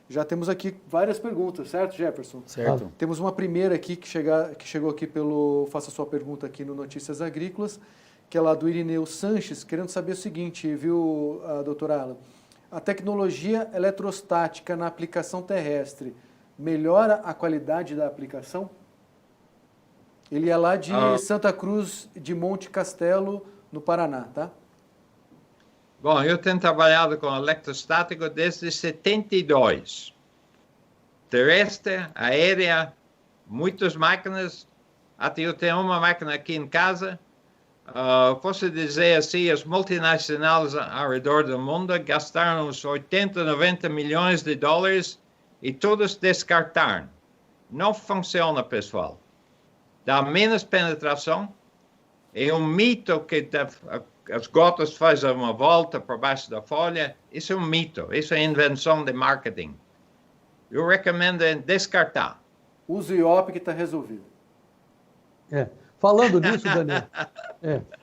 Já temos aqui várias perguntas, certo, Jefferson? Certo. Temos uma primeira aqui que chegou aqui pelo... Faça sua pergunta aqui no Notícias Agrícolas, que é lá do Irineu Sanches, querendo saber o seguinte, viu, doutora Alan? A tecnologia eletrostática na aplicação terrestre melhora a qualidade da aplicação? Ele é lá de Santa Cruz de Monte Castelo, no Paraná, tá? Bom, eu tenho trabalhado com eletrostático desde 72. Terrestre, aérea, muitas máquinas. Até eu tenho uma máquina aqui em casa. Posso dizer assim, as multinacionais ao redor do mundo gastaram uns 80, 90 milhões de dólares e todos descartaram. Não funciona, pessoal. Dá menos penetração. É um mito que as gotas fazem uma volta por baixo da folha. Isso é um mito. Isso é invenção de marketing. Eu recomendo descartar. Use o IOP que está resolvido. Falando nisso, Daniel,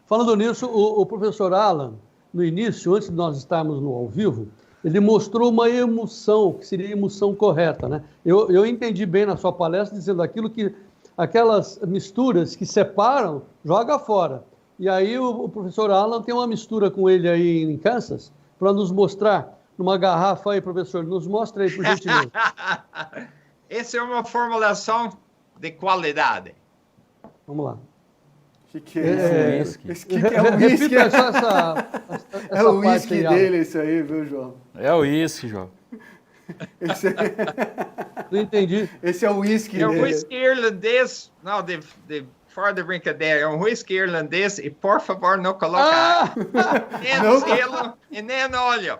falando nisso, o professor Alan, no início, antes de nós estarmos no ao vivo, ele mostrou uma emulsão, que seria a emulsão correta, né? Eu entendi bem na sua palestra, dizendo aquilo que aquelas misturas que separam, joga fora. E aí o professor Alan tem uma mistura com ele aí em Kansas, para nos mostrar numa garrafa aí, professor, nos mostra aí, por gentileza. Essa é uma formulação de qualidade. Vamos lá. O que é isso? Whisky. É o whisky. Repita só essa É o parte whisky aí, Alan. dele, isso aí, viu, João? É o whisky, João. Não entendi. Esse é o whisky É um dele. whisky irlandês. Não, fora de brincadeira. É um whisky irlandês e, por favor, não coloque nem gelo e nem óleo.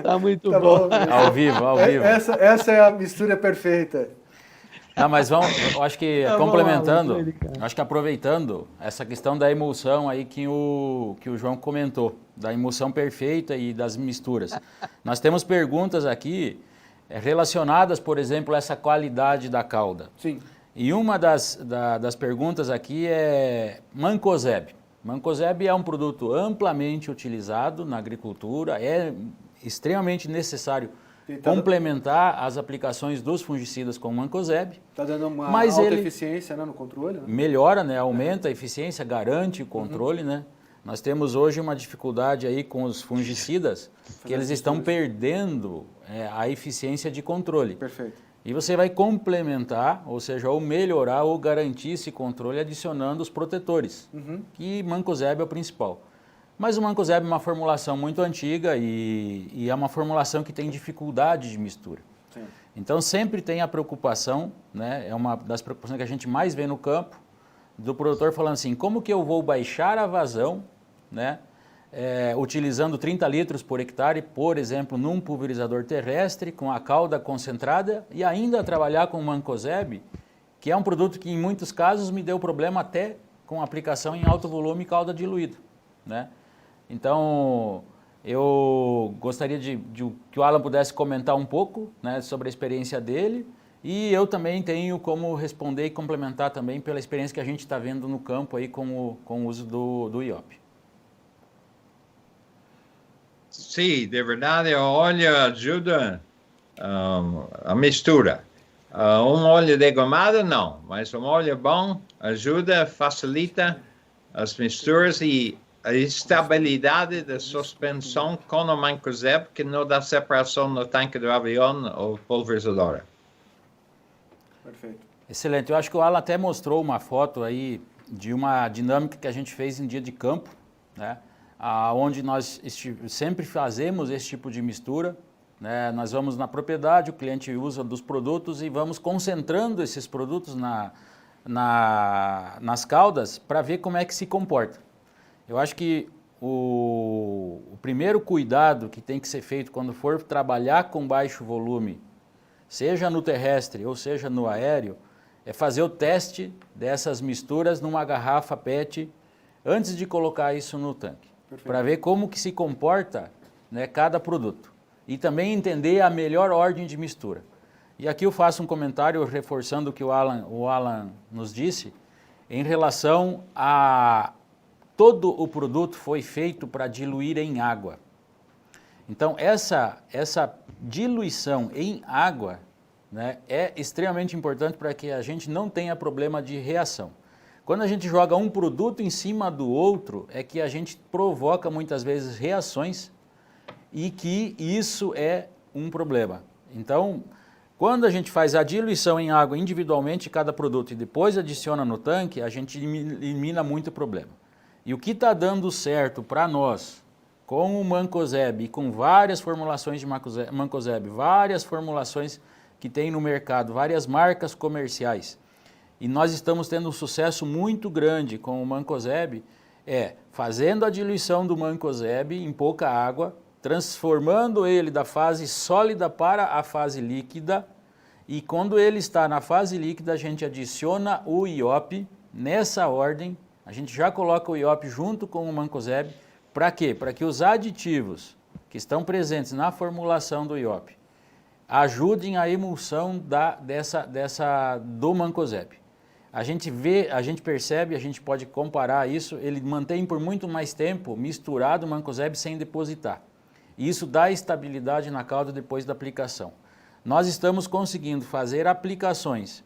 Tá muito Tá bom. bom. Ao vivo, ao vivo. Essa é a mistura perfeita. Não, mas eu acho que Tá bom, complementando, Alan, cara. acho que aproveitando essa questão da emulsão aí que o João comentou, da emulsão perfeita e das misturas. Nós temos perguntas aqui relacionadas, por exemplo, a essa qualidade da calda. Sim. E uma das perguntas aqui é mancozeb. Mancozeb é um produto amplamente utilizado na agricultura, é extremamente necessário complementar as aplicações dos fungicidas com mancozeb. Está dando uma Mas alta ele eficiência, né, no controle. Né? melhora, né, aumenta a eficiência, garante o controle, né? Nós temos hoje uma dificuldade aí com os fungicidas, que eles estão perdendo a eficiência de controle. Perfeito. E você vai complementar, ou seja, ou melhorar ou garantir esse controle adicionando os protetores, que mancozeb é o principal. Mas o mancozeb é uma formulação muito antiga e é uma formulação que tem dificuldade de mistura. Sim. Então sempre tem a preocupação, né, é uma das preocupações que a gente mais vê no campo, do produtor falando assim, como que eu vou baixar a vazão, né, utilizando 30 litros por hectare, por exemplo, num pulverizador terrestre, com a calda concentrada, e ainda trabalhar com mancozeb, que é um produto que em muitos casos me deu problema até com aplicação em alto volume e calda diluída, né? Então, eu gostaria que o Alan pudesse comentar um pouco, né, sobre a experiência dele, e eu também tenho como responder e complementar também pela experiência que a gente está vendo no campo aí com o uso do IOP. Sim, de verdade, o óleo ajuda a mistura. Um óleo degomado, não, mas um óleo bom ajuda, facilita as misturas e a estabilidade da suspensão com o mancozeb, que não dá separação no tanque do avião ou pulverizadora. Perfeito. Excelente. Eu acho que o Alan até mostrou uma foto aí de uma dinâmica que a gente fez em dia de campo, né? Onde nós sempre fazemos esse tipo de mistura, né? Nós vamos na propriedade, o cliente usa dos produtos e vamos concentrando esses produtos nas caldas para ver como é que se comporta. Eu acho que o primeiro cuidado que tem que ser feito quando for trabalhar com baixo volume, seja no terrestre ou seja no aéreo, é fazer o teste dessas misturas numa garrafa PET antes de colocar isso no tanque, para ver como que se comporta, né, cada produto. E também entender a melhor ordem de mistura. E aqui eu faço um comentário reforçando o que o Alan nos disse, em relação a todo o produto foi feito para diluir em água. Então, essa diluição em água, né, é extremamente importante para que a gente não tenha problema de reação. Quando a gente joga um produto em cima do outro, é que a gente provoca muitas vezes reações e que isso é um problema. Então, quando a gente faz a diluição em água individualmente de cada produto e depois adiciona no tanque, a gente elimina muito problema. E o que está dando certo para nós, com o Mancozeb e com várias formulações de Mancozeb, várias formulações que tem no mercado, várias marcas comerciais, e nós estamos tendo um sucesso muito grande com o Mancozeb, fazendo a diluição do Mancozeb em pouca água, transformando ele da fase sólida para a fase líquida, e quando ele está na fase líquida, a gente adiciona o IOP nessa ordem, a gente já coloca o IOP junto com o Mancozeb. Para quê? Para que os aditivos que estão presentes na formulação do IOP ajudem a emulsão do Mancozeb. A gente percebe, a gente pode comparar isso, ele mantém por muito mais tempo misturado o Mancozeb sem depositar. E isso dá estabilidade na cauda depois da aplicação. Nós estamos conseguindo fazer aplicações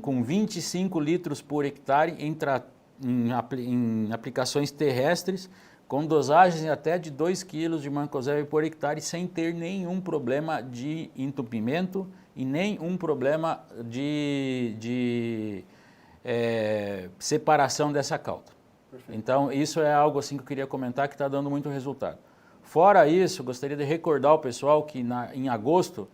com 25 litros por hectare em aplicações terrestres, com dosagens até de 2 kg de Mancozeb por hectare, sem ter nenhum problema de entupimento e nenhum problema de separação dessa cauda. Perfeito. Então, isso é algo assim que eu queria comentar que está dando muito resultado. Fora isso, gostaria de recordar ao pessoal que em agosto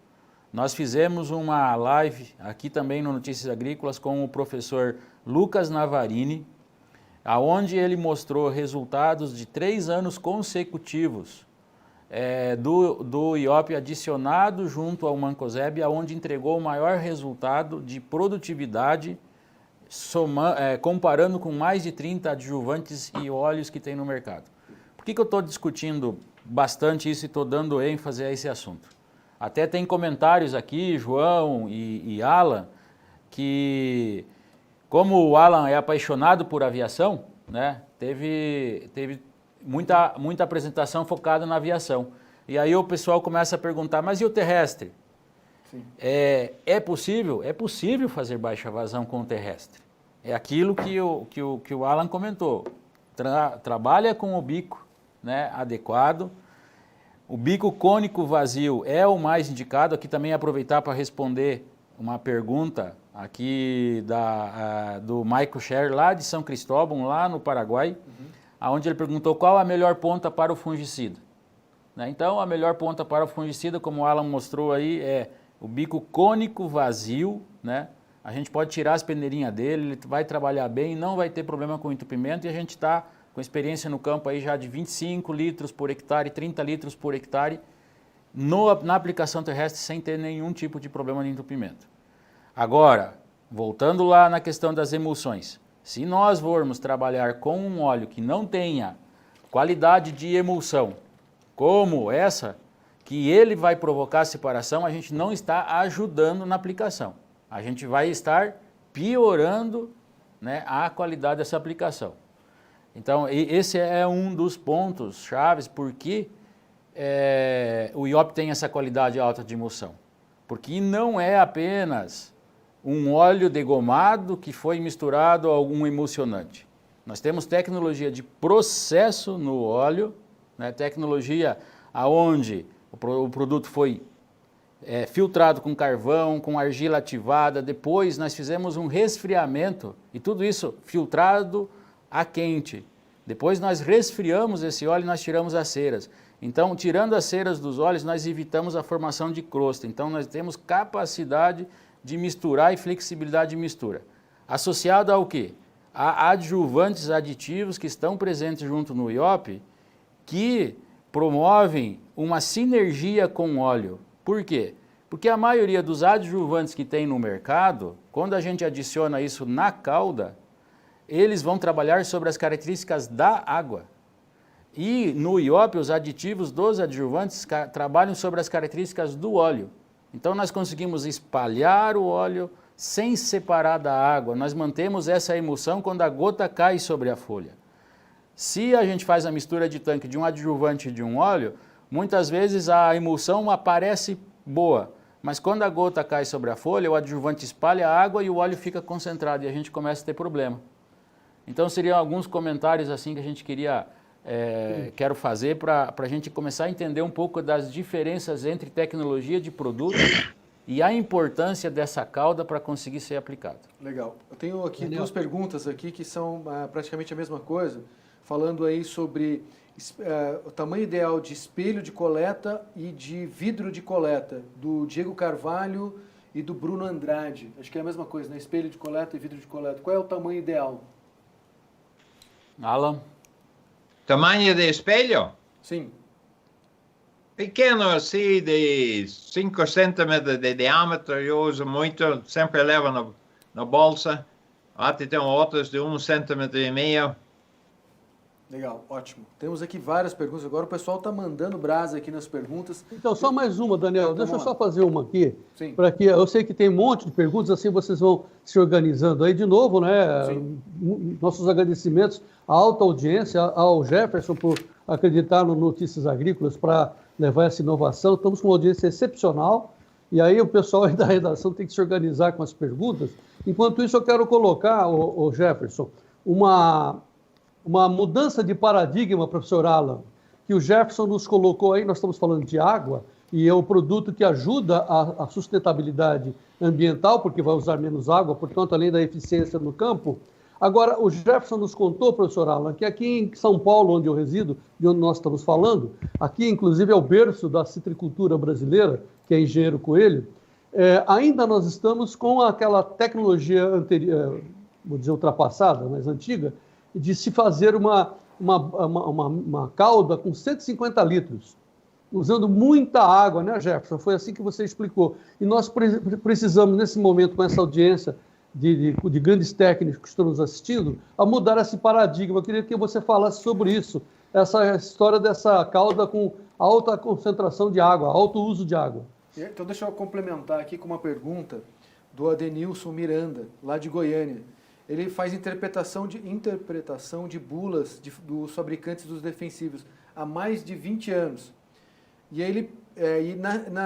nós fizemos uma live aqui também no Notícias Agrícolas com o professor Lucas Navarini, aonde ele mostrou resultados de 3 anos consecutivos do IOP adicionado junto ao Mancozeb, aonde entregou o maior resultado de produtividade, comparando com mais de 30 adjuvantes e óleos que tem no mercado. Por que eu estou discutindo bastante isso e estou dando ênfase a esse assunto? Até tem comentários aqui, João e Alan, que como o Alan é apaixonado por aviação, né, teve muita apresentação focada na aviação. E aí o pessoal começa a perguntar, mas e o terrestre? Sim. É possível? É possível fazer baixa vazão com o terrestre. É aquilo que o Alan comentou. Trabalha com o bico, né, adequado. O bico cônico vazio é o mais indicado. Aqui também aproveitar para responder uma pergunta aqui do Michael Scher, lá de São Cristóvão, lá no Paraguai, onde ele perguntou qual a melhor ponta para o fungicida. Né? Então, a melhor ponta para o fungicida, como o Alan mostrou aí, é o bico cônico vazio, né? A gente pode tirar as peneirinhas dele, ele vai trabalhar bem, não vai ter problema com entupimento, e a gente está com experiência no campo aí já de 25 litros por hectare, 30 litros por hectare, na aplicação terrestre, sem ter nenhum tipo de problema de entupimento. Agora, voltando lá na questão das emulsões, se nós formos trabalhar com um óleo que não tenha qualidade de emulsão, como essa, que ele vai provocar separação, a gente não está ajudando na aplicação. A gente vai estar piorando, né, a qualidade dessa aplicação. Então, esse é um dos pontos chaves porque o IOP tem essa qualidade alta de emulsão. Porque não é apenas um óleo degomado que foi misturado a algum emulsionante. Nós temos tecnologia de processo no óleo, né, tecnologia onde o produto foi filtrado com carvão, com argila ativada, depois nós fizemos um resfriamento e tudo isso filtrado a quente. Depois nós resfriamos esse óleo e nós tiramos as ceras. Então, tirando as ceras dos óleos, nós evitamos a formação de crosta. Então, nós temos capacidade de misturar e flexibilidade de mistura. Associado ao quê? A adjuvantes aditivos que estão presentes junto no IOP, que promovem uma sinergia com o óleo. Por quê? Porque a maioria dos adjuvantes que tem no mercado, quando a gente adiciona isso na cauda, eles vão trabalhar sobre as características da água. E no IOP, os aditivos dos adjuvantes trabalham sobre as características do óleo. Então, nós conseguimos espalhar o óleo sem separar da água. Nós mantemos essa emulsão quando a gota cai sobre a folha. Se a gente faz a mistura de tanque de um adjuvante e de um óleo, muitas vezes a emulsão aparece boa, mas quando a gota cai sobre a folha, o adjuvante espalha a água e o óleo fica concentrado e a gente começa a ter problema. Então seriam alguns comentários assim que a gente quero fazer para a gente começar a entender um pouco das diferenças entre tecnologia de produto e a importância dessa cauda para conseguir ser aplicada. Legal. Eu tenho aqui duas perguntas aqui que são praticamente a mesma coisa, falando aí sobre o tamanho ideal de espelho de coleta e de vidro de coleta, do Diego Carvalho e do Bruno Andrade. Acho que é a mesma coisa, né? Espelho de coleta e vidro de coleta. Qual é o tamanho ideal? Alan? Tamanho de espelho? Sim. Pequeno assim, de 5 centímetros de diâmetro, eu uso muito, sempre levo na bolsa. Até tem outros de 1,5 centímetro. Legal, ótimo. Temos aqui várias perguntas. Agora o pessoal está mandando brasa aqui nas perguntas. Então, só mais uma, Daniel. Então, Deixa eu só fazer uma aqui. Sim. Para que eu sei que tem um monte de perguntas, assim vocês vão se organizando aí de novo, né? Sim. Nossos agradecimentos à alta audiência, ao Jefferson por acreditar no Notícias Agrícolas para levar essa inovação. Estamos com uma audiência excepcional. E aí o pessoal aí da redação tem que se organizar com as perguntas. Enquanto isso, eu quero colocar, o Jefferson, uma mudança de paradigma, professor Alan, que o Jefferson nos colocou aí. Nós estamos falando de água, e é um produto que ajuda a sustentabilidade ambiental, porque vai usar menos água, portanto, além da eficiência no campo. Agora, o Jefferson nos contou, professor Alan, que aqui em São Paulo, onde eu resido, de onde nós estamos falando, aqui, inclusive, é o berço da citricultura brasileira, que é Engenheiro Coelho, ainda nós estamos com aquela tecnologia anterior, vou dizer ultrapassada, mas antiga, de se fazer uma cauda com 150 litros, usando muita água, né, Jefferson? Foi assim que você explicou. E nós precisamos, nesse momento, com essa audiência de grandes técnicos que estão nos assistindo, a mudar esse paradigma. Eu queria que você falasse sobre isso, essa história dessa cauda com alta concentração de água, alto uso de água. Então, deixa eu complementar aqui com uma pergunta do Adenilson Miranda, lá de Goiânia. Ele faz interpretação de bulas dos fabricantes dos defensivos há mais de 20 anos. E ele,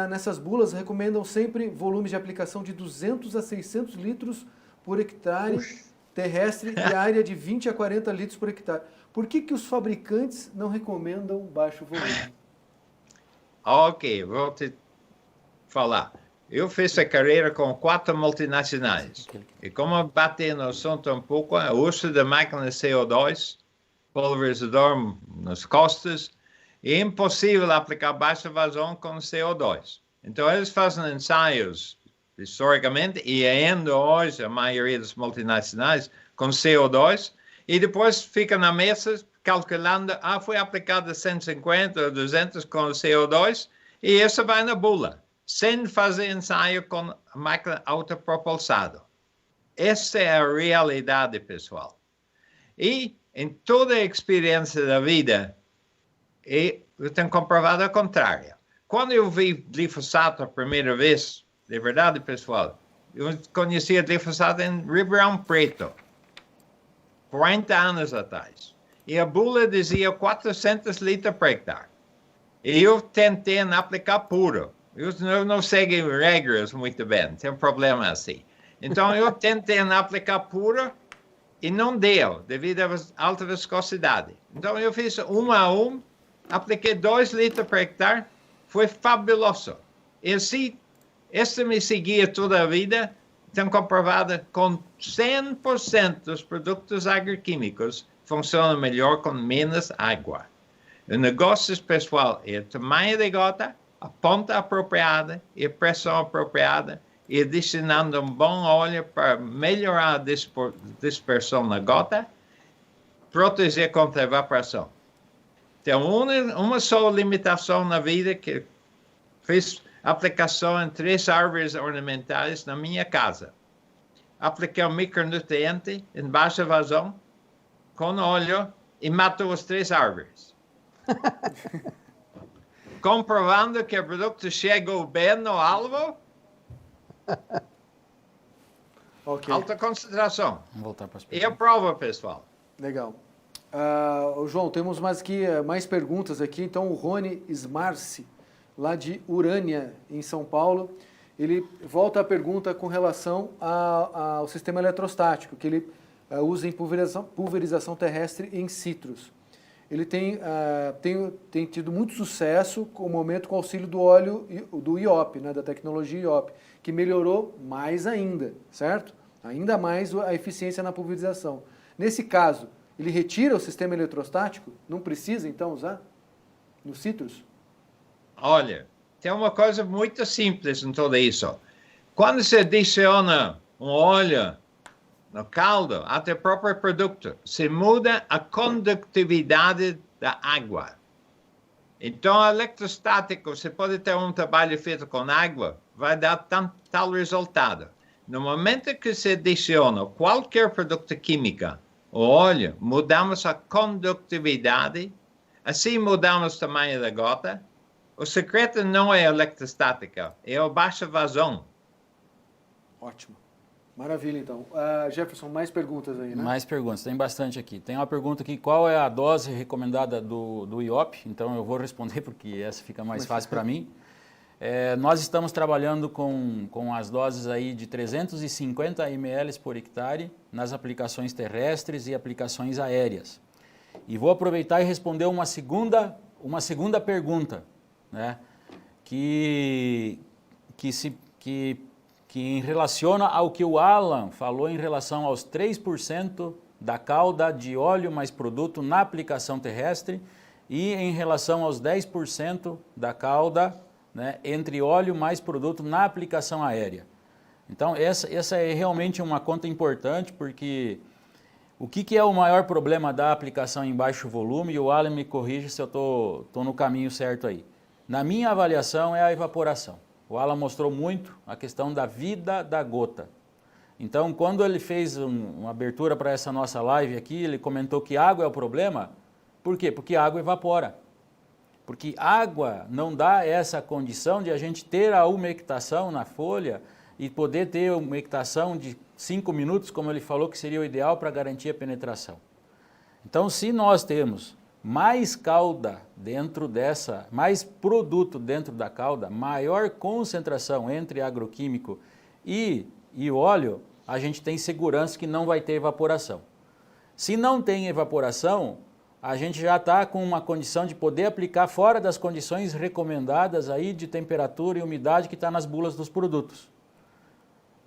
nessas bulas recomendam sempre volumes de aplicação de 200 a 600 litros por hectare terrestre e área de 20 a 40 litros por hectare. Por que os fabricantes não recomendam baixo volume? Ok, vou te falar. Eu fiz a carreira com 4 multinacionais. E como bati no assunto um pouco, o uso da máquina CO2, pulverizador nas costas, é impossível aplicar baixa vazão com CO2. Então, eles fazem ensaios, historicamente, e ainda hoje, a maioria das multinacionais, com CO2, e depois fica na mesa calculando, foi aplicada 150 ou 200 com CO2, e isso vai na bula, sem fazer ensaio com a máquina autopropulsada. Essa é a realidade, pessoal. E em toda a experiência da vida, eu tenho comprovado a contrária. Quando eu vi glifosato a primeira vez, de verdade, pessoal, eu conhecia glifosato em Ribeirão Preto, 40 anos atrás. E a bula dizia 400 litros por hectare. E eu tentei aplicar puro. Eu não sigo regras muito bem, tem um problema assim. Então, eu tentei aplicar puro e não deu, devido à alta viscosidade. Então, eu fiz 1 a 1, apliquei 2 litros por hectare, foi fabuloso. E assim, esse me seguia toda a vida, tenho comprovado com 100% dos produtos agroquímicos funcionam melhor com menos água. O negócio pessoal é o tamanho da gota, a ponta apropriada e a pressão apropriada, e adicionando um bom óleo para melhorar a dispersão na gota, proteger contra a evaporação. Tem uma só limitação na vida, que fiz aplicação em 3 árvores ornamentais na minha casa. Apliquei um micronutriente em baixa vazão, com óleo, e matou as 3 árvores. Comprovando que o produto chegou bem no alvo. Okay. Alta concentração. Vamos voltar para as perguntas. E a prova, pessoal. Legal. João, temos mais perguntas aqui. Então, o Rony Smarce, lá de Urânia, em São Paulo, ele volta à pergunta com relação ao sistema eletrostático, que ele usa em pulverização terrestre em citros. Ele tem tido muito sucesso com o momento com o auxílio do óleo do IOP, né, da tecnologia IOP, que melhorou mais ainda, certo? Ainda mais a eficiência na pulverização. Nesse caso, ele retira o sistema eletrostático? Não precisa, então, usar nos citros? Olha, tem uma coisa muito simples em tudo isso. Quando se adiciona um óleo no caldo, até o próprio produto, se muda a condutividade da água. Então, o eletrostático, você pode ter um trabalho feito com água, vai dar tal resultado. No momento que se adiciona qualquer produto químico, o óleo, mudamos a condutividade, assim mudamos o tamanho da gota. O secreto não é a eletrostática, é a baixa vazão. Ótimo. Maravilha, então. Jefferson, mais perguntas aí, né? Mais perguntas, tem bastante aqui. Tem uma pergunta aqui, qual é a dose recomendada do IOP? Então eu vou responder porque essa fica mais fácil para mim. Nós estamos trabalhando com as doses aí de 350 ml por hectare nas aplicações terrestres e aplicações aéreas. E vou aproveitar e responder uma segunda pergunta, né? Que relaciona ao que o Alan falou em relação aos 3% da cauda de óleo mais produto na aplicação terrestre e em relação aos 10% da cauda, né, entre óleo mais produto na aplicação aérea. Então, essa é realmente uma conta importante, porque o que é o maior problema da aplicação em baixo volume, e o Alan me corrige se eu estou no caminho certo aí. Na minha avaliação, é a evaporação. O Alan mostrou muito a questão da vida da gota. Então, quando ele fez uma abertura para essa nossa live aqui, ele comentou que água é o problema. Por quê? Porque água evapora. Porque água não dá essa condição de a gente ter a umectação na folha e poder ter umectação de 5 minutos, como ele falou que seria o ideal para garantir a penetração. Então, se nós temos mais cauda dentro dessa, mais produto dentro da cauda, maior concentração entre agroquímico e óleo, a gente tem segurança que não vai ter evaporação. Se não tem evaporação, a gente já está com uma condição de poder aplicar fora das condições recomendadas aí de temperatura e umidade que está nas bulas dos produtos.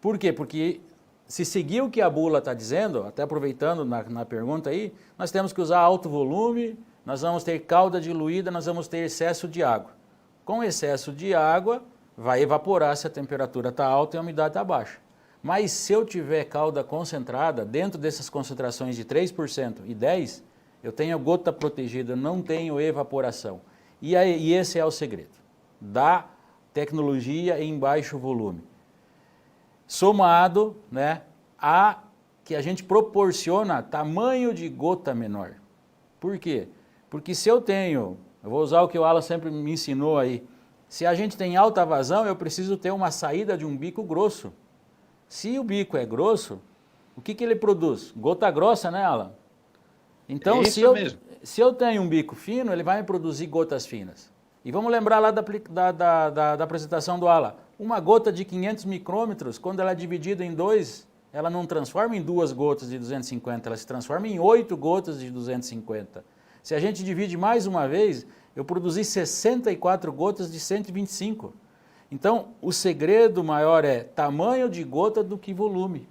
Por quê? Porque se seguir o que a bula está dizendo, até aproveitando na pergunta aí, nós temos que usar alto volume, nós vamos ter cauda diluída, nós vamos ter excesso de água. Com excesso de água, vai evaporar se a temperatura está alta e a umidade está baixa. Mas se eu tiver cauda concentrada, dentro dessas concentrações de 3% e 10%, eu tenho gota protegida, não tenho evaporação. E esse é o segredo da tecnologia em baixo volume. Somado, né, a que a gente proporciona tamanho de gota menor. Por quê? Porque se eu vou usar o que o Alan sempre me ensinou aí, se a gente tem alta vazão, eu preciso ter uma saída de um bico grosso. Se o bico é grosso, o que ele produz? Gota grossa, né, Alan? Então, se eu tenho um bico fino, ele vai me produzir gotas finas. E vamos lembrar lá da apresentação do Alan. Uma gota de 500 micrômetros, quando ela é dividida em 2, ela não transforma em 2 gotas de 250, ela se transforma em 8 gotas de 250. Se a gente divide mais uma vez, eu produzi 64 gotas de 125. Então, o segredo maior é tamanho de gota do que volume.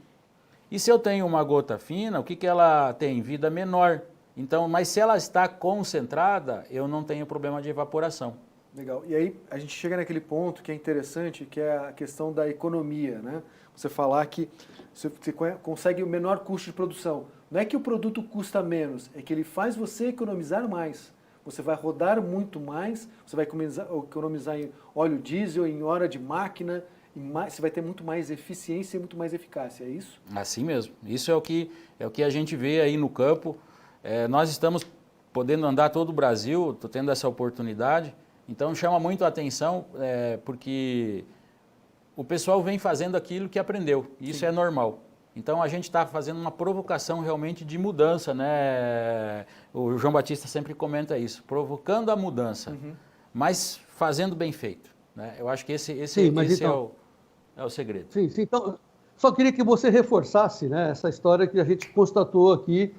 E se eu tenho uma gota fina, o que ela tem? Vida menor. Então, mas se ela está concentrada, eu não tenho problema de evaporação. Legal. E aí a gente chega naquele ponto que é interessante, que é a questão da economia, né? Você falar que você consegue o menor custo de produção. Não é que o produto custa menos, é que ele faz você economizar mais. Você vai rodar muito mais, você vai economizar em óleo diesel, em hora de máquina, você vai ter muito mais eficiência e muito mais eficácia, é isso? Assim mesmo. Isso é o que a gente vê aí no campo. Nós estamos podendo andar todo o Brasil, estou tendo essa oportunidade, então chama muito a atenção, porque o pessoal vem fazendo aquilo que aprendeu, isso é normal. Então a gente está fazendo uma provocação realmente de mudança, né? O João Batista sempre comenta isso, provocando a mudança, mas fazendo bem feito, né? Eu acho que esse então, é o segredo. Sim, então, só queria que você reforçasse, né, essa história que a gente constatou aqui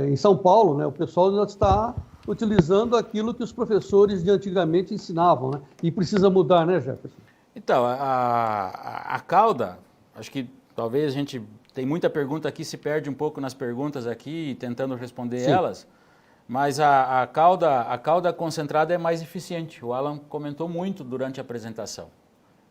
em São Paulo, né? O pessoal já está utilizando aquilo que os professores de antigamente ensinavam, né? E precisa mudar, né, Jefferson? Então, a cauda, acho que talvez a gente tem muita pergunta aqui, se perde um pouco nas perguntas aqui, tentando responder elas, mas a cauda concentrada é mais eficiente. O Alan comentou muito durante a apresentação.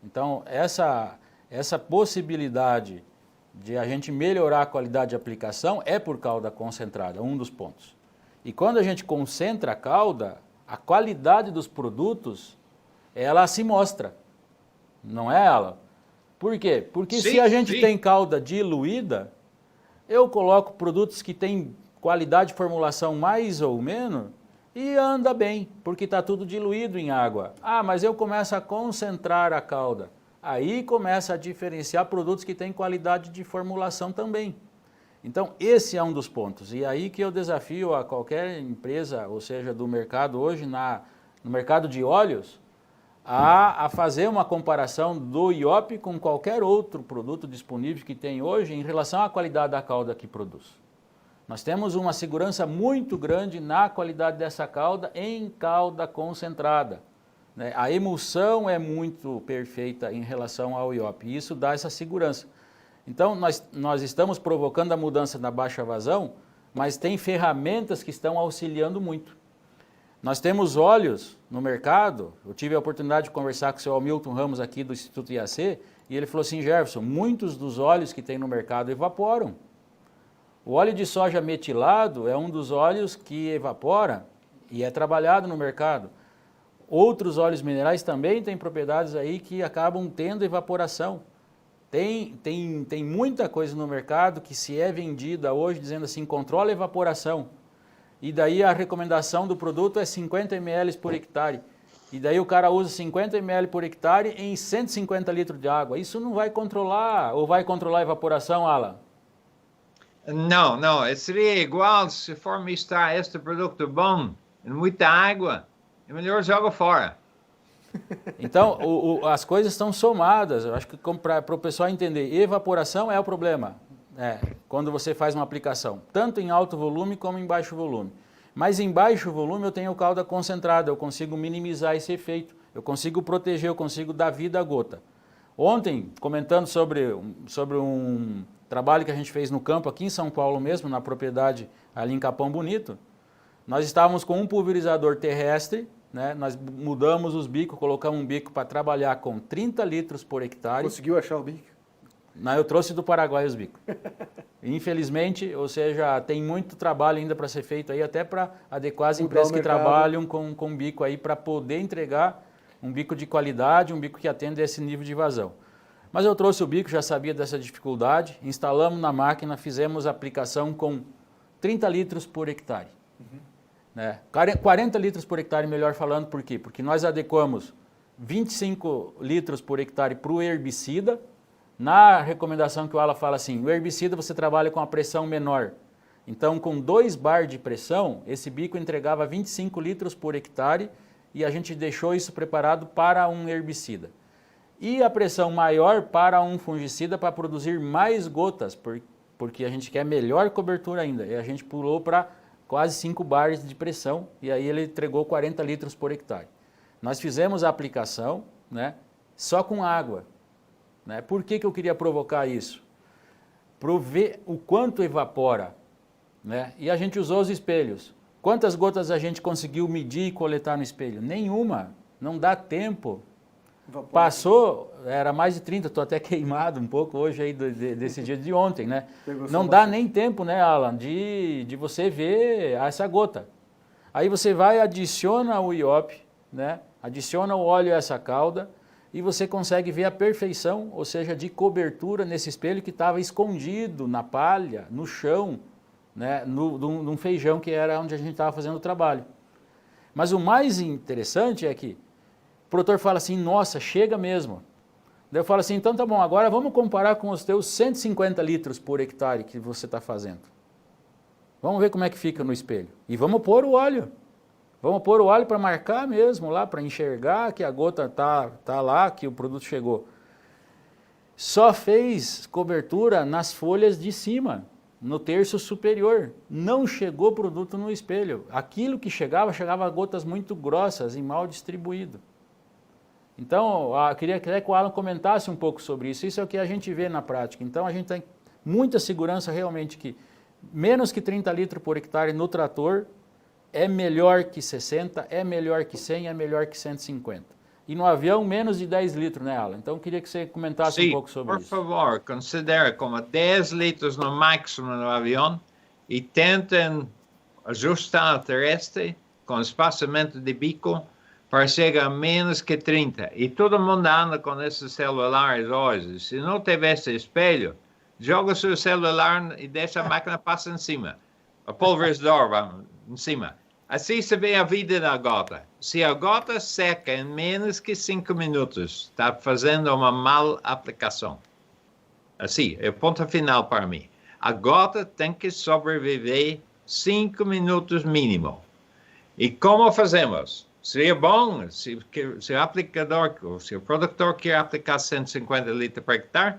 Então, essa possibilidade de a gente melhorar a qualidade de aplicação é por cauda concentrada, um dos pontos. E quando a gente concentra a cauda, a qualidade dos produtos, ela se mostra, não é ela? Por quê? Porque se a gente tem cauda diluída, eu coloco produtos que têm qualidade de formulação mais ou menos e anda bem, porque está tudo diluído em água. Ah, mas eu começo a concentrar a cauda. Aí começa a diferenciar produtos que têm qualidade de formulação também. Então, esse é um dos pontos. E aí que eu desafio a qualquer empresa, ou seja, do mercado hoje, no mercado de óleos, a fazer uma comparação do IOP com qualquer outro produto disponível que tem hoje em relação à qualidade da cauda que produz. Nós temos uma segurança muito grande na qualidade dessa cauda em cauda concentrada, né? A emulsão é muito perfeita em relação ao IOP e isso dá essa segurança. Então, nós estamos provocando a mudança da baixa vazão, mas tem ferramentas que estão auxiliando muito. Nós temos óleos no mercado, eu tive a oportunidade de conversar com o seu Hamilton Ramos aqui do Instituto IAC, e ele falou assim, Jefferson, muitos dos óleos que tem no mercado evaporam. O óleo de soja metilado é um dos óleos que evapora e é trabalhado no mercado. Outros óleos minerais também têm propriedades aí que acabam tendo evaporação. Tem muita coisa no mercado que se é vendida hoje dizendo assim, controla a evaporação. E daí a recomendação do produto é 50 ml por hectare. E daí o cara usa 50 ml por hectare em 150 litros de água. Isso não vai controlar, ou vai controlar a evaporação, Alan? Não, seria igual se for misturar este produto bom em muita água, é melhor joga fora. Então, as coisas estão somadas. Eu acho que para o pessoal entender, evaporação é o problema. Quando você faz uma aplicação, tanto em alto volume como em baixo volume. Mas em baixo volume eu tenho cauda concentrada, eu consigo minimizar esse efeito, eu consigo proteger, eu consigo dar vida à gota. Ontem, comentando sobre um trabalho que a gente fez no campo aqui em São Paulo mesmo, na propriedade ali em Capão Bonito, nós estávamos com um pulverizador terrestre, né? Nós mudamos os bicos, colocamos um bico para trabalhar com 30 litros por hectare. Conseguiu achar o bico? Não, eu trouxe do Paraguai os bicos. Infelizmente, ou seja, tem muito trabalho ainda para ser feito aí, até para adequar as empresas que trabalham com bico aí, para poder entregar um bico de qualidade, um bico que atenda a esse nível de vazão. Mas eu trouxe o bico, já sabia dessa dificuldade, instalamos na máquina, fizemos a aplicação com 30 litros por hectare. Né? 40 litros por hectare, melhor falando, por quê? Porque nós adequamos 25 litros por hectare para o herbicida. Na recomendação que o Alan fala assim, o herbicida você trabalha com a pressão menor. Então, com 2 bar de pressão, esse bico entregava 25 litros por hectare e a gente deixou isso preparado para um herbicida. E a pressão maior para um fungicida para produzir mais gotas, porque a gente quer melhor cobertura ainda. E a gente pulou para quase 5 bares de pressão e aí ele entregou 40 litros por hectare. Nós fizemos a aplicação, né, só com água. Né? Por que eu queria provocar isso? Para ver o quanto evapora. Né? E a gente usou os espelhos. Quantas gotas a gente conseguiu medir e coletar no espelho? Nenhuma. Não dá tempo. Evapora. Passou, era mais de 30, estou até queimado um pouco hoje aí desse dia de ontem. Né? Não dá nem tempo, né, Alan, de você ver essa gota. Aí você vai, adiciona o IOP, né? Adiciona o óleo a essa cauda, e você consegue ver a perfeição, ou seja, de cobertura nesse espelho que estava escondido na palha, no chão, né, num feijão que era onde a gente estava fazendo o trabalho. Mas o mais interessante é que o produtor fala assim, nossa, chega mesmo. Daí eu falo assim, então tá bom, agora vamos comparar com os teus 150 litros por hectare que você está fazendo. Vamos ver como é que fica no espelho. E vamos pôr o óleo. Vamos pôr o óleo para marcar mesmo lá, para enxergar que a gota tá lá, que o produto chegou. Só fez cobertura nas folhas de cima, no terço superior. Não chegou produto no espelho. Aquilo que chegava a gotas muito grossas e mal distribuído. Então, queria que o Alan comentasse um pouco sobre isso. Isso é o que a gente vê na prática. Então, a gente tem muita segurança realmente que menos que 30 litros por hectare no trator é melhor que 60, é melhor que 100, é melhor que 150. E no avião, menos de 10 litros, né, Alan? Então, queria que você comentasse um pouco sobre isso. Por favor, considere como 10 litros no máximo no avião e tentem ajustar a terrestre com espaçamento de bico para chegar a menos que 30. E todo mundo anda com esses celulares hoje. Se não tivesse espelho, joga o seu celular e deixa a máquina passar em cima. A pulverizador vai em cima. Assim se vê a vida da gota. Se a gota seca em menos que 5 minutos, está fazendo uma mal aplicação. Assim, é o ponto final para mim. A gota tem que sobreviver 5 minutos mínimo. E como fazemos? Seria bom se o aplicador, se o produtor quer aplicar 150 litros por hectare,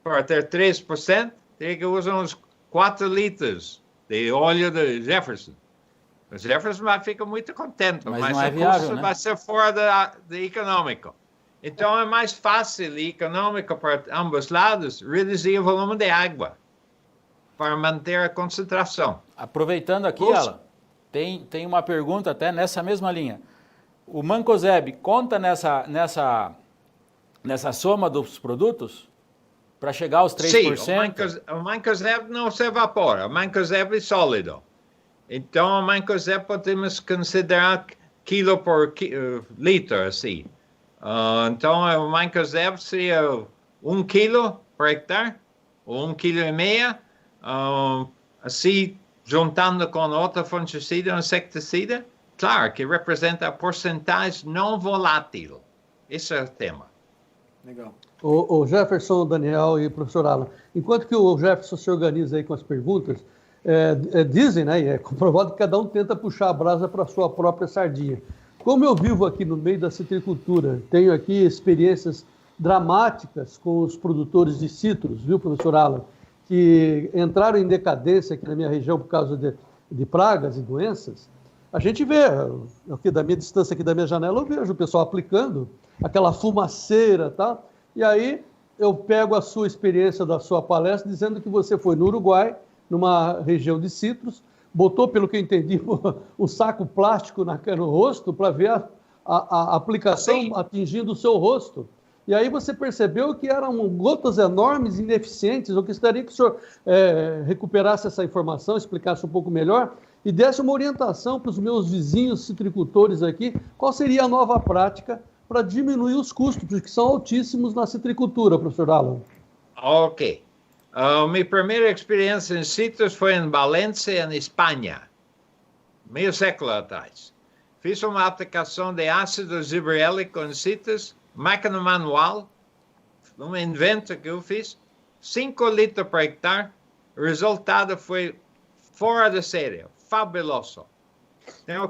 para ter 3%, teria que usar uns 4 litros de óleo de Jefferson. O Jefferson fica muito contente, mas não é o viável, custo né? vai ser fora de econômico. Então é mais fácil e econômico para ambos lados reduzir o volume de água para manter a concentração. Aproveitando aqui, Alan, tem uma pergunta até nessa mesma linha. O Mancozeb conta nessa soma dos produtos para chegar aos 3%? Sim, o Mancozeb não se evapora, o Mancozeb é sólido. Então, o Mancozeb podemos considerar quilo por litro, assim. Então, o Mancozeb seria 1 quilo por hectare, ou 1,5 kg, assim, juntando com outro fungicida, insecticida, claro, que representa a porcentagem não volátil. Esse é o tema. Legal. O Jefferson, Daniel e o professor Alan, enquanto que o Jefferson se organiza aí com as perguntas, dizem, né, e é comprovado que cada um tenta puxar a brasa para a sua própria sardinha. Como eu vivo aqui no meio da citricultura, tenho aqui experiências dramáticas com os produtores de citros, viu, professor Alan, que entraram em decadência aqui na minha região por causa de pragas e doenças. A gente vê, aqui da minha distância, aqui da minha janela, eu vejo o pessoal aplicando aquela fumaceira e tal, e aí eu pego a sua experiência da sua palestra dizendo que você foi no Uruguai, numa região de citros, botou, pelo que eu entendi, um saco plástico no rosto para ver a aplicação Sim. atingindo o seu rosto. E aí você percebeu que eram gotas enormes, ineficientes. Eu gostaria que o senhor recuperasse essa informação, explicasse um pouco melhor e desse uma orientação para os meus vizinhos citricultores aqui, qual seria a nova prática para diminuir os custos, que são altíssimos na citricultura, professor Alan. Ok. Minha primeira experiência em citros foi em Valência, em Espanha, meio século atrás. Fiz uma aplicação de ácido gibberellico em citros, máquina manual, um invento que eu fiz, 5 litros por hectare. O resultado foi fora de série, fabuloso. Tenho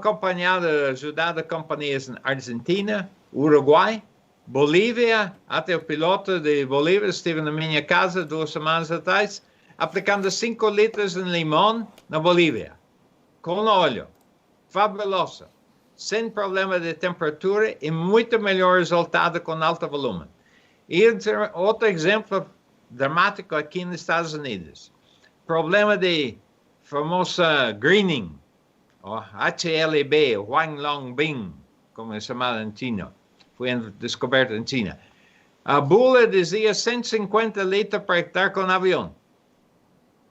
ajudado companhias em Argentina, Uruguai, Bolívia, até o piloto de Bolívia esteve na minha casa 2 semanas atrás, aplicando 5 litros de limão na Bolívia, com óleo. Fabuloso. Sem problema de temperatura e muito melhor resultado com alto volume. E outro exemplo dramático aqui nos Estados Unidos. Problema de famosa greening, ou HLB, Huanglongbing, como é chamado em China. Foi descoberto em China. A bula dizia 150 litros por hectare com avião.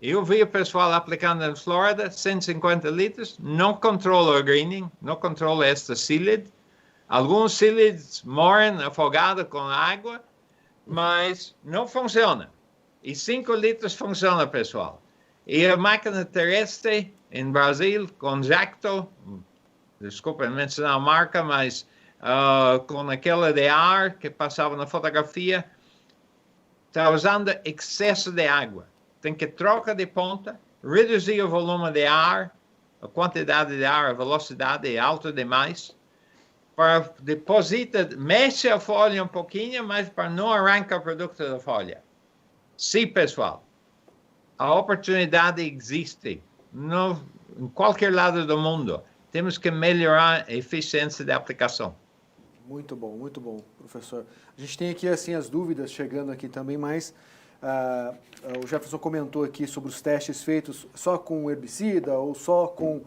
Eu vi o pessoal aplicando em Flórida 150 litros, não controla o greening, não controla esta psyllid. Alguns psyllids morrem afogados com água, mas não funciona. E 5 litros funciona, pessoal. E a máquina terrestre em Brasil, com Jacto, desculpa mencionar a marca, mas com aquela de ar que passava na fotografia, está usando excesso de água. Tem que trocar de ponta, reduzir o volume de ar, a quantidade de ar, a velocidade é alta demais, para depositar, mexe a folha um pouquinho, mas para não arrancar o produto da folha. Sim, pessoal, a oportunidade existe em qualquer lado do mundo. Temos que melhorar a eficiência da aplicação. Muito bom, professor. A gente tem aqui assim as dúvidas chegando aqui também, mas o Jefferson comentou aqui sobre os testes feitos só com herbicida ou só com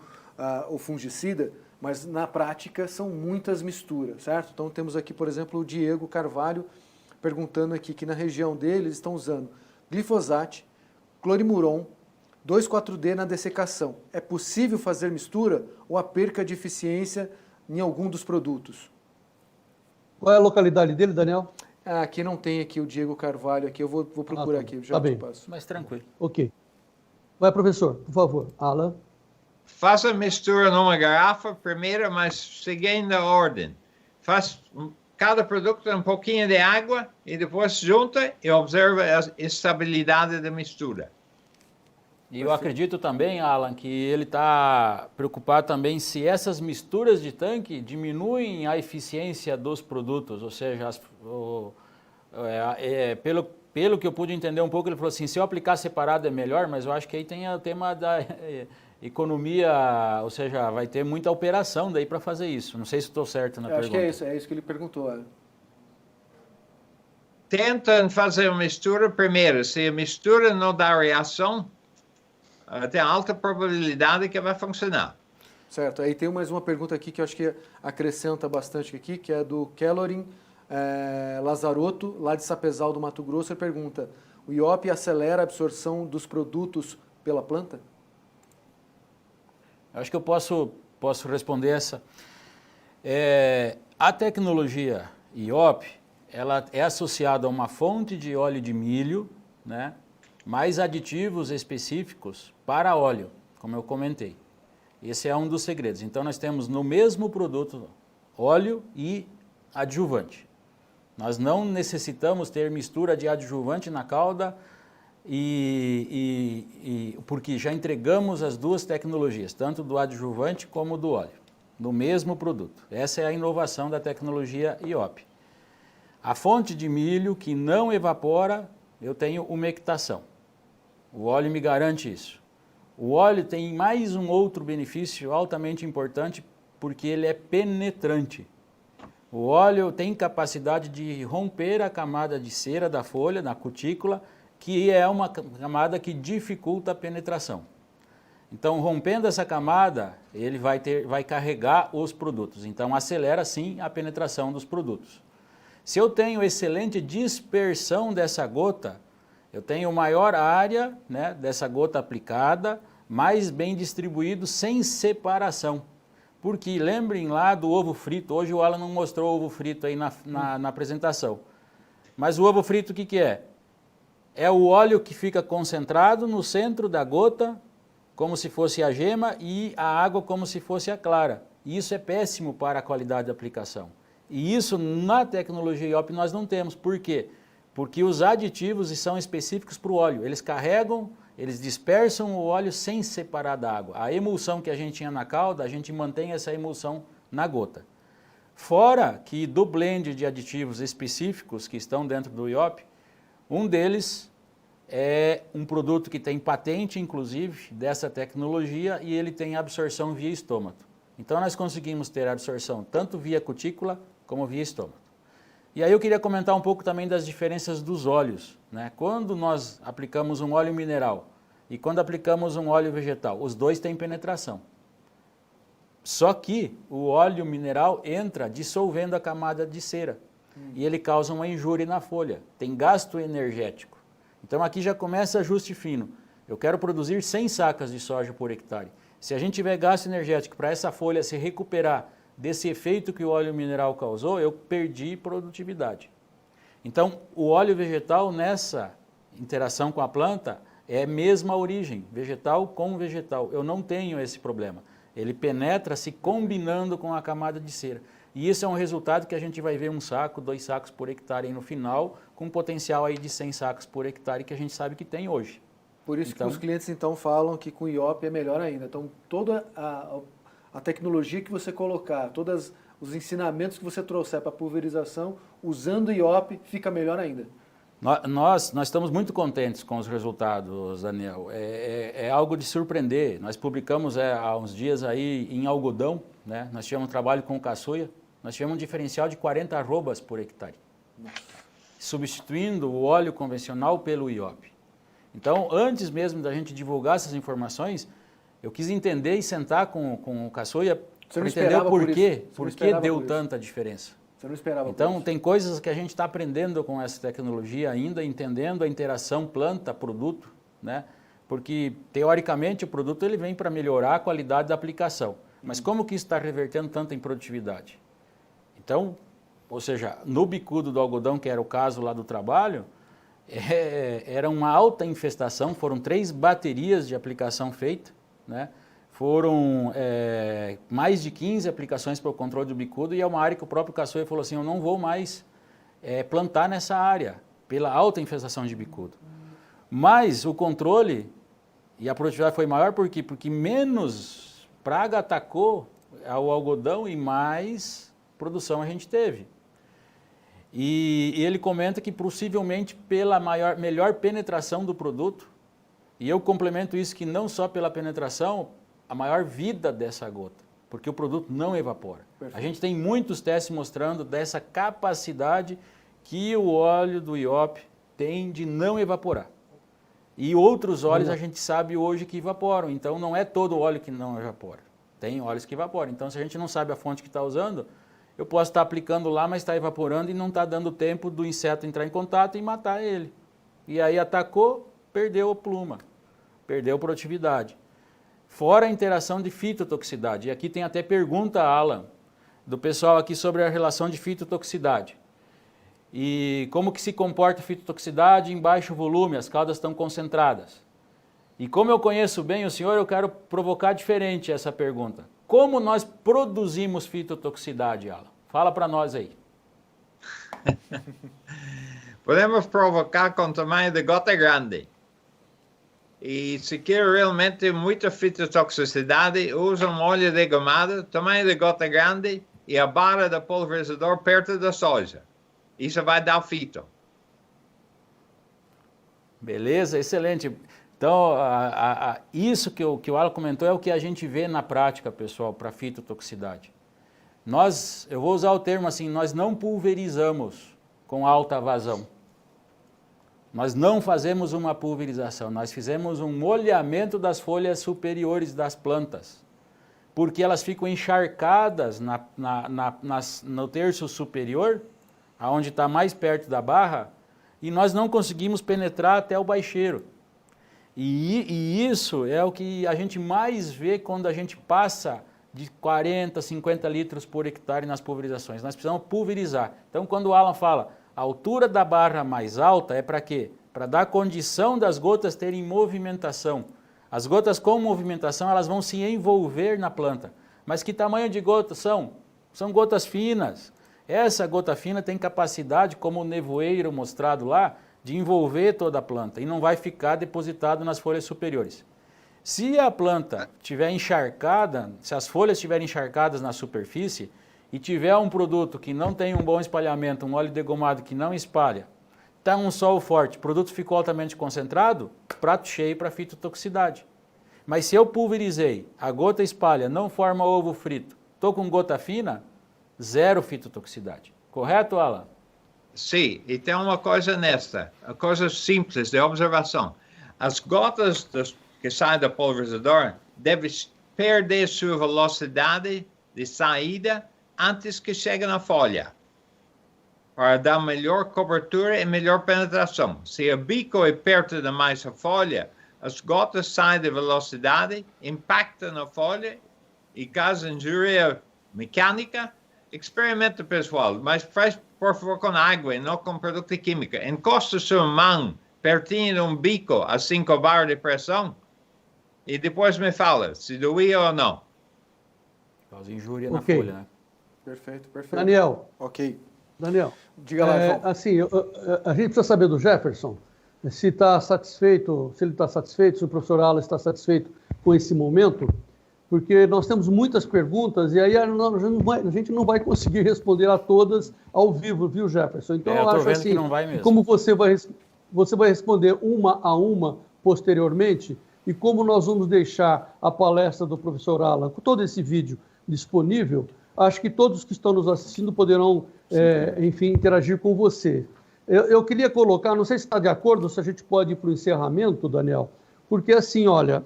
o fungicida, mas na prática são muitas misturas, certo? Então temos aqui, por exemplo, o Diego Carvalho perguntando aqui que na região dele eles estão usando glifosato, clorimuron, 2,4-D na dessecação. É possível fazer mistura ou a perca de eficiência em algum dos produtos? Qual é a localidade dele, Daniel? Aqui não tem aqui o Diego Carvalho, aqui eu vou procurar aqui, já tá te bem. passo. Mas tranquilo. Ok. Vai, professor, por favor. Alan. Faça a mistura numa garrafa primeiro, mas seguindo a ordem. Faz cada produto um pouquinho de água e depois junta e observa a estabilidade da mistura. E eu acredito também, Alan, que ele está preocupado também se essas misturas de tanque diminuem a eficiência dos produtos, ou seja, pelo que eu pude entender um pouco, ele falou assim, se eu aplicar separado é melhor, mas eu acho que aí tem o tema da economia, ou seja, vai ter muita operação daí para fazer isso. Não sei se estou certo na pergunta. Acho que é isso que ele perguntou. Tenta fazer a mistura primeiro. Se a mistura não dá reação, tem alta probabilidade que vai funcionar. Certo. Aí tem mais uma pergunta aqui que eu acho que acrescenta bastante aqui, que é do Kellorin Lazarotto, lá de Sapezal do Mato Grosso. Ele pergunta, o IOP acelera a absorção dos produtos pela planta? Eu acho que eu posso responder essa. A tecnologia IOP, ela é associada a uma fonte de óleo de milho, né? Mais aditivos específicos para óleo, como eu comentei. Esse é um dos segredos. Então, nós temos no mesmo produto óleo e adjuvante. Nós não necessitamos ter mistura de adjuvante na cauda, porque já entregamos as duas tecnologias, tanto do adjuvante como do óleo, no mesmo produto. Essa é a inovação da tecnologia IOP. A fonte de milho que não evapora, eu tenho umectação. O óleo me garante isso. O óleo tem mais um outro benefício altamente importante, porque ele é penetrante. O óleo tem capacidade de romper a camada de cera da folha, na cutícula, que é uma camada que dificulta a penetração. Então, rompendo essa camada, ele vai carregar os produtos. Então, acelera sim a penetração dos produtos. Se eu tenho excelente dispersão dessa gota, eu tenho maior área, né, dessa gota aplicada, mais bem distribuído, sem separação. Porque lembrem lá do ovo frito, hoje o Alan não mostrou o ovo frito aí na apresentação. Mas o ovo frito o que é? É o óleo que fica concentrado no centro da gota, como se fosse a gema, e a água como se fosse a clara. E isso é péssimo para a qualidade da aplicação. E isso na tecnologia IOP nós não temos. Por quê? Porque os aditivos são específicos para o óleo. Eles carregam, eles dispersam o óleo sem separar da água. A emulsão que a gente tinha na cauda, a gente mantém essa emulsão na gota. Fora que do blend de aditivos específicos que estão dentro do IOP, um deles é um produto que tem patente, inclusive, dessa tecnologia, e ele tem absorção via estômago. Então nós conseguimos ter absorção tanto via cutícula como via estômago. E aí eu queria comentar um pouco também das diferenças dos óleos, né? Quando nós aplicamos um óleo mineral e quando aplicamos um óleo vegetal, os dois têm penetração. Só que o óleo mineral entra dissolvendo a camada de cera e ele causa uma injúria na folha, tem gasto energético. Então aqui já começa ajuste fino. Eu quero produzir 100 sacas de soja por hectare. Se a gente tiver gasto energético para essa folha se recuperar desse efeito que o óleo mineral causou, eu perdi produtividade. Então, o óleo vegetal nessa interação com a planta é a mesma origem, vegetal com vegetal. Eu não tenho esse problema. Ele penetra se combinando com a camada de cera. E isso é um resultado que a gente vai ver 1 saco, 2 sacos por hectare aí no final, com um potencial aí de 100 sacos por hectare que a gente sabe que tem hoje. Por isso Então, que os clientes então falam que com o IOP é melhor ainda. Então toda a tecnologia que você colocar, todos os ensinamentos que você trouxer para pulverização, usando o IOP, fica melhor ainda. Nós estamos muito contentes com os resultados, Daniel. É algo de surpreender. Nós publicamos há uns dias aí em algodão, né? Nós tivemos um trabalho com o caçuia, nós tivemos um diferencial de 40 arrobas por hectare, substituindo o óleo convencional pelo IOP. Então, antes mesmo da gente divulgar essas informações, eu quis entender e sentar com o caçuia para entender o porquê, por que deu tanta diferença. Você não esperava. Então, tem coisas que a gente está aprendendo com essa tecnologia ainda, entendendo a interação planta-produto, né? Porque, teoricamente, o produto ele vem para melhorar a qualidade da aplicação. Mas como que isso está revertendo tanto em produtividade? Então, ou seja, no bicudo do algodão, que era o caso lá do trabalho, era uma alta infestação, foram 3 baterias de aplicação feita, né? Foram mais de 15 aplicações para o controle do bicudo, e é uma área que o próprio caçuia falou assim, eu não vou mais plantar nessa área, pela alta infestação de bicudo. Mas o controle e a produtividade foi maior, por quê? Porque menos praga atacou o algodão e mais produção a gente teve. E ele comenta que possivelmente pela melhor penetração do produto, e eu complemento isso que não só pela penetração, a maior vida dessa gota, porque o produto não evapora. Perfeito. A gente tem muitos testes mostrando dessa capacidade que o óleo do IOP tem de não evaporar. E outros óleos a gente sabe hoje que evaporam, então não é todo óleo que não evapora. Tem óleos que evaporam, então se a gente não sabe a fonte que está usando, eu posso estar aplicando lá, mas está evaporando e não está dando tempo do inseto entrar em contato e matar ele. E aí atacou, perdeu a pluma, perdeu a produtividade. Fora a interação de fitotoxicidade. E aqui tem até pergunta, Alan, do pessoal aqui sobre a relação de fitotoxicidade. E como que se comporta a fitotoxicidade em baixo volume, as caudas estão concentradas. E como eu conheço bem o senhor, eu quero provocar diferente essa pergunta. Como nós produzimos fitotoxicidade, Alan? Fala para nós aí. Podemos provocar com tamanho de gota grande. E se quer realmente muita fitotoxicidade, usa um óleo degomado, tamanho de gota grande e a barra do pulverizador perto da soja. Isso vai dar fito. Beleza, excelente. Então, isso que o Alan comentou é o que a gente vê na prática, pessoal, para fitotoxicidade. Eu vou usar o termo assim, nós não pulverizamos com alta vazão. Nós não fazemos uma pulverização, nós fizemos um molhamento das folhas superiores das plantas, porque elas ficam encharcadas no terço superior, aonde está mais perto da barra, e nós não conseguimos penetrar até o baixeiro. E isso é o que a gente mais vê quando a gente passa de 40, 50 litros por hectare nas pulverizações. Nós precisamos pulverizar. Então, quando o Alan fala, a altura da barra mais alta é para quê? Para dar condição das gotas terem movimentação. As gotas com movimentação, elas vão se envolver na planta. Mas que tamanho de gota são? São gotas finas. Essa gota fina tem capacidade, como o nevoeiro mostrado lá, de envolver toda a planta e não vai ficar depositado nas folhas superiores. Se a planta estiver encharcada, se as folhas estiverem encharcadas na superfície e tiver um produto que não tem um bom espalhamento, um óleo degomado que não espalha, está um sol forte, o produto ficou altamente concentrado, prato cheio para fitotoxicidade. Mas se eu pulverizei, a gota espalha, não forma ovo frito, estou com gota fina, zero fitotoxicidade. Correto, Alan? Sim, e tem uma coisa nesta, uma coisa simples de observação. As gotas que saem do pulverizador devem perder sua velocidade de saída antes que chegue na folha, para dar melhor cobertura e melhor penetração. Se o bico é perto demais da folha, as gotas saem de velocidade, impactam na folha e causam injúria mecânica. Experimenta, pessoal, mas faz, por favor, com água e não com produto químico. Encosta sua mão pertinho de um bico a 5 bar de pressão e depois me fala se doía ou não. Causa injúria na folha, né? Perfeito, perfeito. Daniel. Ok. Daniel. Diga lá, João. Assim, a gente precisa saber do Jefferson se está satisfeito, se ele está satisfeito, se o professor Alan está satisfeito com esse momento, porque nós temos muitas perguntas e aí a gente não vai conseguir responder a todas ao vivo, viu, Jefferson? Então eu acho assim, que não vai mesmo. como você vai responder uma a uma posteriormente e como nós vamos deixar a palestra do professor Alan com todo esse vídeo disponível, acho que todos que estão nos assistindo poderão, enfim, interagir com você. Eu queria colocar, não sei se está de acordo, se a gente pode ir para o encerramento, Daniel, porque assim, olha,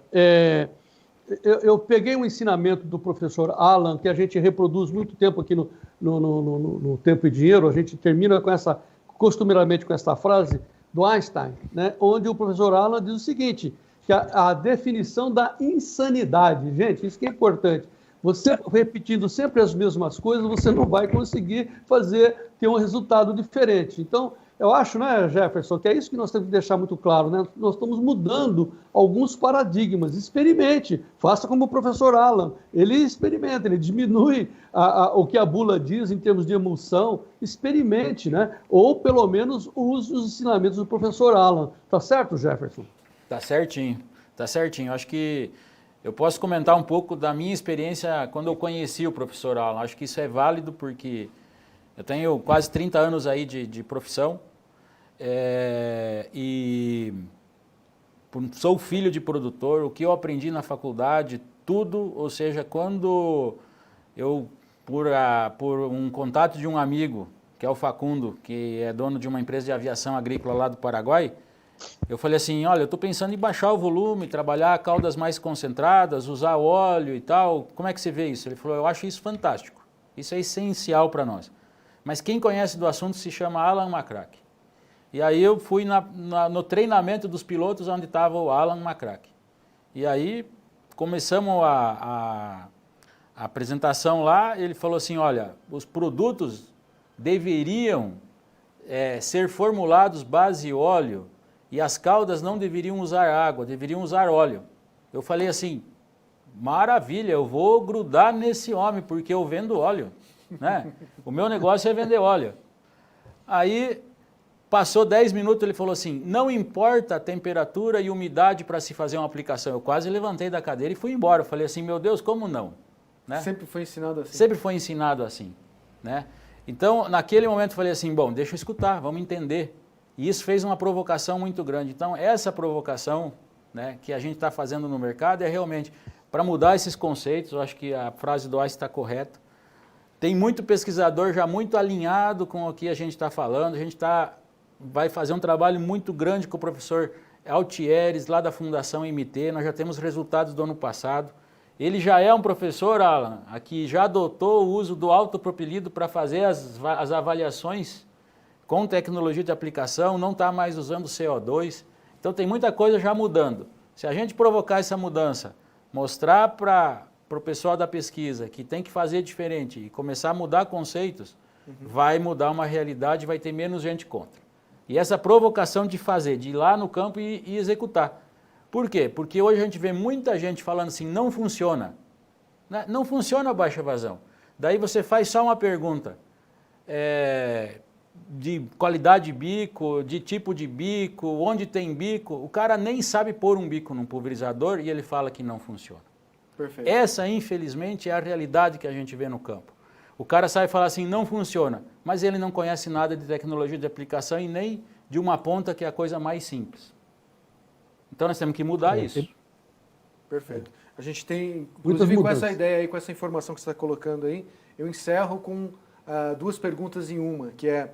eu peguei um ensinamento do professor Alan, que a gente reproduz muito tempo aqui no Tempo e Dinheiro, a gente termina costumeiramente com essa frase do Einstein, né, onde o professor Alan diz o seguinte, que a definição da insanidade, gente, isso que é importante, você repetindo sempre as mesmas coisas, você não vai conseguir ter um resultado diferente. Então, eu acho, né, Jefferson, que é isso que nós temos que deixar muito claro, né? Nós estamos mudando alguns paradigmas. Experimente, faça como o professor Alan. Ele experimenta, ele diminui o que a bula diz em termos de emulsão. Experimente, né? Ou, pelo menos, use os ensinamentos do professor Alan. Tá certo, Jefferson? Tá certinho, tá certinho. Acho que eu posso comentar um pouco da minha experiência quando eu conheci o professor Alan. Acho que isso é válido porque eu tenho quase 30 anos aí de profissão e sou filho de produtor. O que eu aprendi na faculdade, tudo, ou seja, quando eu, por um contato de um amigo, que é o Facundo, que é dono de uma empresa de aviação agrícola lá do Paraguai, eu falei assim, olha, eu estou pensando em baixar o volume, trabalhar caudas mais concentradas, usar óleo e tal, como é que você vê isso? Ele falou, eu acho isso fantástico, isso é essencial para nós. Mas quem conhece do assunto se chama Alan McCracken. E aí eu fui no treinamento dos pilotos onde estava o Alan McCracken. E aí começamos a apresentação lá, ele falou assim, olha, os produtos deveriam ser formulados base óleo e as caudas não deveriam usar água, deveriam usar óleo. Eu falei assim, maravilha, eu vou grudar nesse homem porque eu vendo óleo. Né? O meu negócio é vender óleo. Aí passou 10 minutos, ele falou assim, não importa a temperatura e umidade para se fazer uma aplicação. Eu quase levantei da cadeira e fui embora. Eu falei assim, meu Deus, como não? Né? Sempre foi ensinado assim. Sempre foi ensinado assim. Né? Então, naquele momento eu falei assim, bom, deixa eu escutar, vamos entender. E isso fez uma provocação muito grande. Então, essa provocação, né, que a gente está fazendo no mercado é realmente para mudar esses conceitos. Eu acho que a frase do Einstein está correta. Tem muito pesquisador já muito alinhado com o que a gente está falando. A gente vai fazer um trabalho muito grande com o professor Altieres, lá da Fundação MT. Nós já temos resultados do ano passado. Ele já é um professor, Alan, que já adotou o uso do autopropelido para fazer as avaliações com tecnologia de aplicação, não está mais usando CO2. Então tem muita coisa já mudando. Se a gente provocar essa mudança, mostrar para o pessoal da pesquisa que tem que fazer diferente e começar a mudar conceitos, vai mudar uma realidade e vai ter menos gente contra. E essa provocação de fazer, de ir lá no campo e executar. Por quê? Porque hoje a gente vê muita gente falando assim, não funciona. Não funciona a baixa vazão. Daí você faz só uma pergunta de qualidade de bico, de tipo de bico, onde tem bico. O cara nem sabe pôr um bico num pulverizador e ele fala que não funciona. Perfeito. Essa, infelizmente, é a realidade que a gente vê no campo. O cara sai e fala assim, não funciona, mas ele não conhece nada de tecnologia de aplicação e nem de uma ponta que é a coisa mais simples. Então nós temos que mudar isso. Perfeito. A gente tem, inclusive com essa ideia aí, com essa informação que você está colocando aí, eu encerro com duas perguntas em uma, que é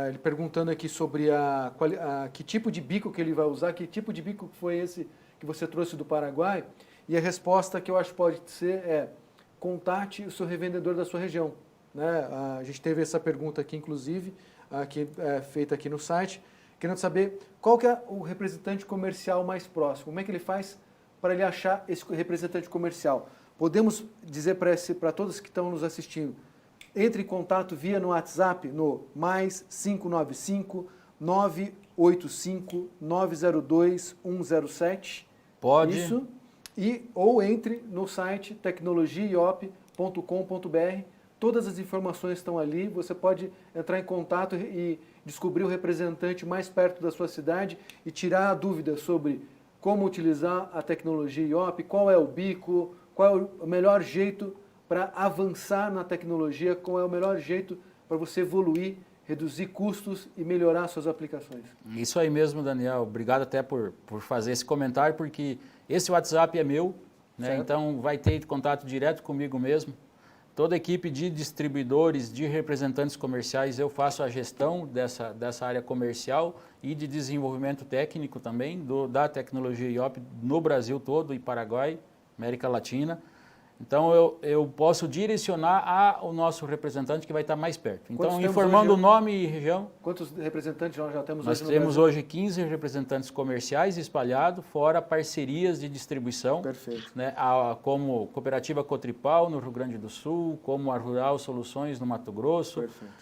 ele perguntando aqui sobre que tipo de bico que ele vai usar, que tipo de bico foi esse que você trouxe do Paraguai, e a resposta que eu acho que pode ser contate o seu revendedor da sua região. Né? A gente teve essa pergunta aqui, inclusive, feita aqui no site, querendo saber qual que é o representante comercial mais próximo, como é que ele faz para ele achar esse representante comercial. Podemos dizer para todos que estão nos assistindo, entre em contato via no WhatsApp no +595 985 902 107. Pode. Isso. Ou entre no site tecnologiaiop.com.br. todas as informações estão ali, você pode entrar em contato e descobrir o representante mais perto da sua cidade e tirar a dúvida sobre como utilizar a tecnologia IOP, qual é o bico, qual é o melhor jeito para avançar na tecnologia, qual é o melhor jeito para você evoluir, reduzir custos e melhorar suas aplicações. Isso aí mesmo, Daniel. Obrigado até por fazer esse comentário, porque esse WhatsApp é meu, né? Então vai ter contato direto comigo mesmo. Toda a equipe de distribuidores, de representantes comerciais, eu faço a gestão dessa área comercial e de desenvolvimento técnico também da tecnologia IOP no Brasil todo e Paraguai, América Latina. Então eu posso direcionar ao nosso representante que vai estar mais perto. Então, informando o nome e região. Quantos representantes nós já temos hoje no Brasil? Nós temos hoje 15 representantes comerciais espalhados, fora parcerias de distribuição. Perfeito. Né, como Cooperativa Cotripal no Rio Grande do Sul, como a Rural Soluções no Mato Grosso. Perfeito.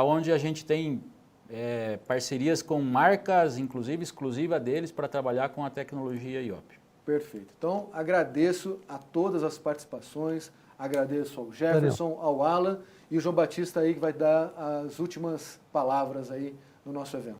Onde a gente tem parcerias com marcas, inclusive exclusiva deles, para trabalhar com a tecnologia IOP. Perfeito. Então, agradeço a todas as participações, agradeço ao Jefferson, ao Alan e o João Batista aí que vai dar as últimas palavras aí no nosso evento.